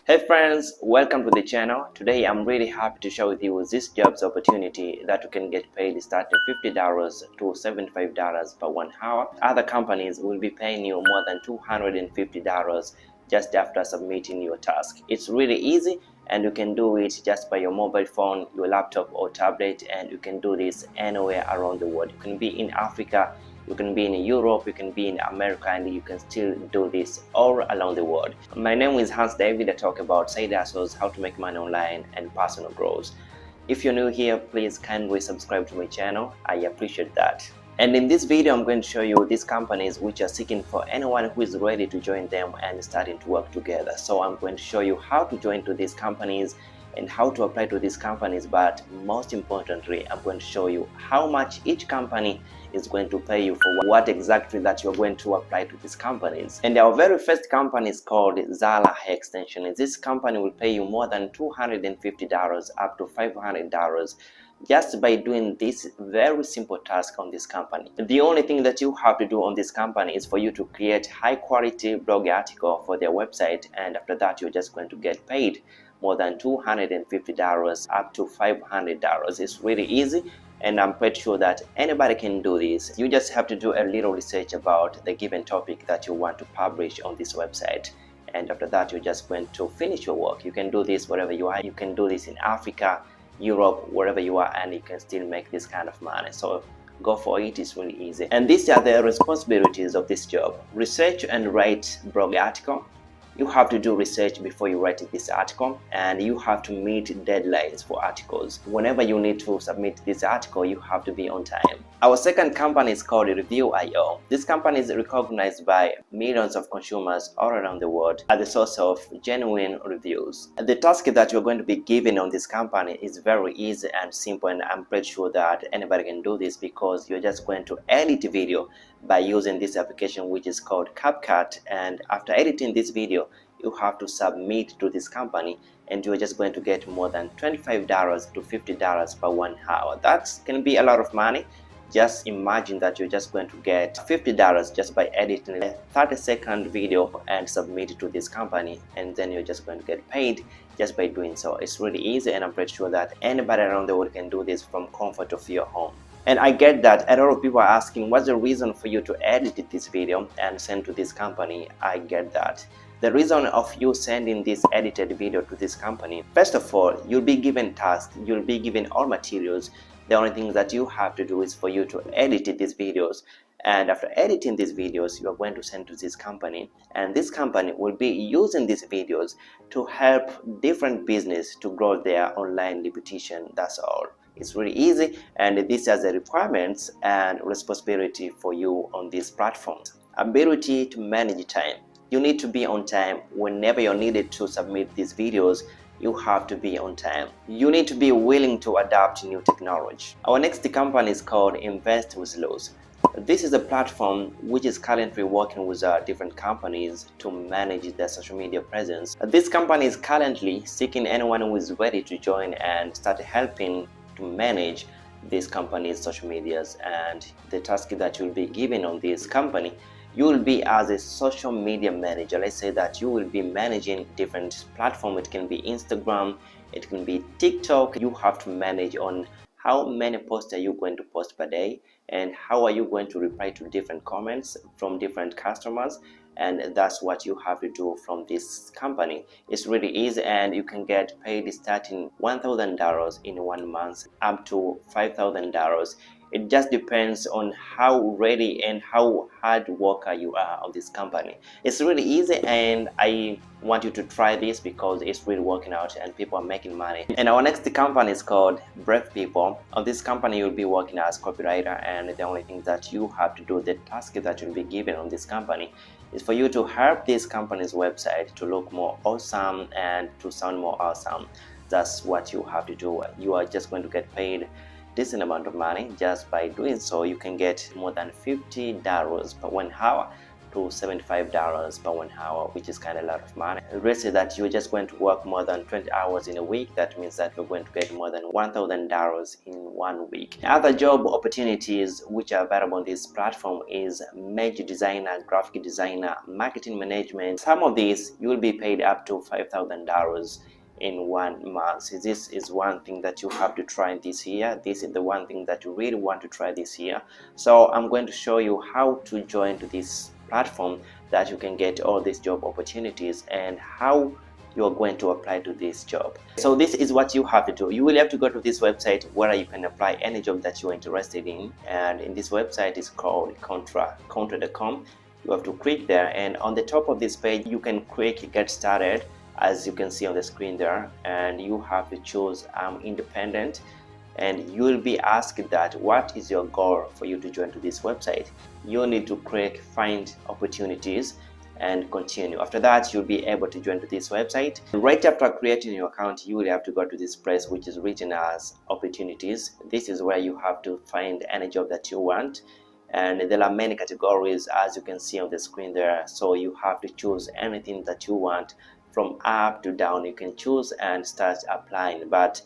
Hey friends, welcome to the channel. Today I'm really happy to share with you this jobs opportunity that you can get paid starting $50 to $75 per 1 hour. Other companies will be paying you more than $250 just after submitting your task. It's really easy and you can do it just by your mobile phone, your laptop or tablet, and you can do this anywhere around the world. You can be in Africa, you can be in Europe, you can be in America, and you can still do this all around the world. My name is Hans David. I talk about side hustles, how to make money online, and personal growth. If you're new here, please kindly subscribe to my channel. I appreciate that. And in this video, I'm going to show you these companies which are seeking for anyone who is ready to join them and starting to work together. So I'm going to show you how to join to these companies and how to apply to these companies, but most importantly, I'm going to show you how much each company is going to pay you for what exactly that you're going to apply to these companies. And our very first company is called Zala Extension. This company will pay you more than $250 up to $500 just by doing this very simple task on this company. The only thing that you have to do on this company is for you to create high quality blog article for their website, and after that you're just going to get paid more than $250 up to $500. It's really easy and I'm pretty sure that anybody can do this. You just have to do a little research about the given topic that you want to publish on this website, and after that you're just going to finish your work. You can do this wherever you are. You can do this in Africa, Europe, wherever you are, and you can still make this kind of money. So go for it. It's really easy. And these are the responsibilities of this job: research and write blog article. You have to do research before you write this article, and you have to meet deadlines for articles. Whenever you need to submit this article, you have to be on time. Our second company is called Review.io. This company is recognized by millions of consumers all around the world as the source of genuine reviews. The task that you're going to be given on this company is very easy and simple, and I'm pretty sure that anybody can do this because you're just going to edit video by using this application which is called CapCut. And after editing this video, you have to submit to this company, and you're just going to get more than $25 to $50 per 1 hour. That can be a lot of money. Just imagine that you're just going to get $50 just by editing a 30-second video and submit it to this company, and then you're just going to get paid just by doing so. It's really easy, and I'm pretty sure that anybody around the world can do this from comfort of your home. And I get that a lot of people are asking, what's the reason for you to edit this video and send to this company? I get that. The reason of you sending this edited video to this company, first of all, you'll be given tasks, you'll be given all materials. The only thing that you have to do is for you to edit these videos, and after editing these videos, you are going to send to this company, and this company will be using these videos to help different business to grow their online reputation. That's all. It's really easy, and this has the requirements and responsibility for you on these platforms. Ability to manage time. You need to be on time whenever you're needed to submit these videos. You have to be on time. You need to be willing to adapt new technology. Our next company is called Invest with Lowe's. This is a platform which is currently working with different companies to manage their social media presence. This company is currently seeking anyone who is ready to join and start helping to manage this company's social medias. And the task that you'll be given on this company, you will be as a social media manager. Let's say that you will be managing different platforms. It can be Instagram, it can be TikTok. You have to manage on how many posts are you going to post per day, and how are you going to reply to different comments from different customers. And that's what you have to do from this company. It's really easy, and you can get paid starting $1,000 in 1 month up to $5,000. It just depends on how ready and how hard worker you are on this company. It's really easy, and I want you to try this because it's really working out and people are making money. And our next company is called Brave People. On this company, you'll be working as copywriter, and the only thing that you have to do, the task that you'll be given on this company, is for you to help this company's website to look more awesome and to sound more awesome. That's what you have to do. You are just going to get paid decent amount of money just by doing so. You can get more than $50 per 1 hour to $75 per 1 hour, which is kind of a lot of money. Let's say that you're just going to work more than 20 hours in a week. That means that you're going to get more than $1,000 in 1 week. Other job opportunities which are available on this platform is image designer, graphic designer, marketing management. Some of these you will be paid up to $5,000 in 1 month. This is one thing that you have to try this year. This is the one thing that you really want to try this year. So I'm going to show you how to join to this platform that you can get all these job opportunities and how you're going to apply to this job. So this is what you have to do. You will have to go to this website where you can apply any job that you're interested in, and in this website is called Contra.com. You have to click there, and on the top of this page you can click get started, as you can see on the screen there, and you have to choose independent, and you will be asked that what is your goal for you to join to this website. You need to click find opportunities and continue. After that, you'll be able to join to this website. Right after creating your account, you will have to go to this place which is written as opportunities. This is where you have to find any job that you want, and there are many categories as you can see on the screen there. So you have to choose anything that you want from up to down. You can choose and start applying, but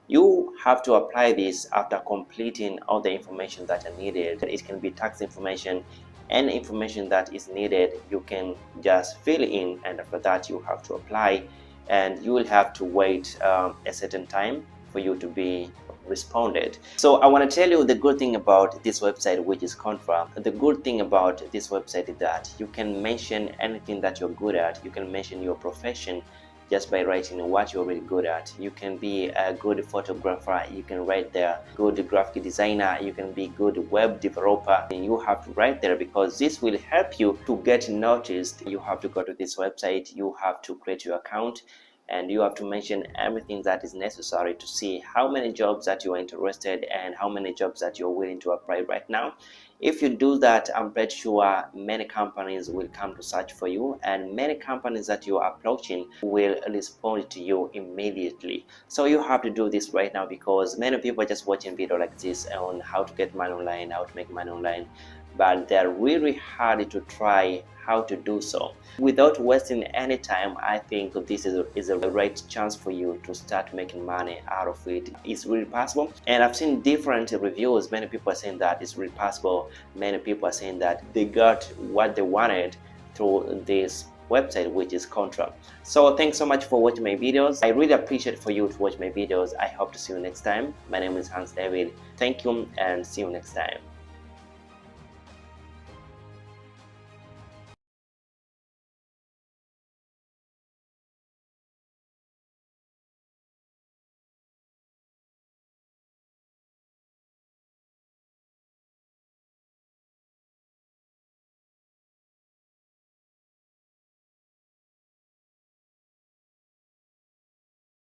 you have to apply this after completing all the information that are needed. It can be tax information, any information that is needed you can just fill in, and after that you have to apply, and you will have to wait a certain time for you to be responded. So I want to tell you the good thing about this website, which is Contra. The good thing about this website is that you can mention anything that you're good at. You can mention your profession just by writing what you're really good at. You can be a good photographer, you can write there, good graphic designer, you can be good web developer, and you have to write there because this will help you to get noticed. You have to go to this website, you have to create your account, and you have to mention everything that is necessary to see how many jobs that you are interested and how many jobs that you're willing to apply right now. If you do that, I'm pretty sure many companies will come to search for you, and many companies that you are approaching will respond to you immediately. So you have to do this right now because many people are just watching video like this on how to get money online, how to make money online, but they're really hard to try how to do so. Without wasting any time, I think this is a right chance for you to start making money out of it. It's really possible, and I've seen different reviews. Many people are saying that it's really possible. Many people are saying that they got what they wanted through this website, which is Contra. So thanks so much for watching my videos. I really appreciate for you to watch my videos. I hope to see you next time. My name is Hans David. Thank you and see you next time.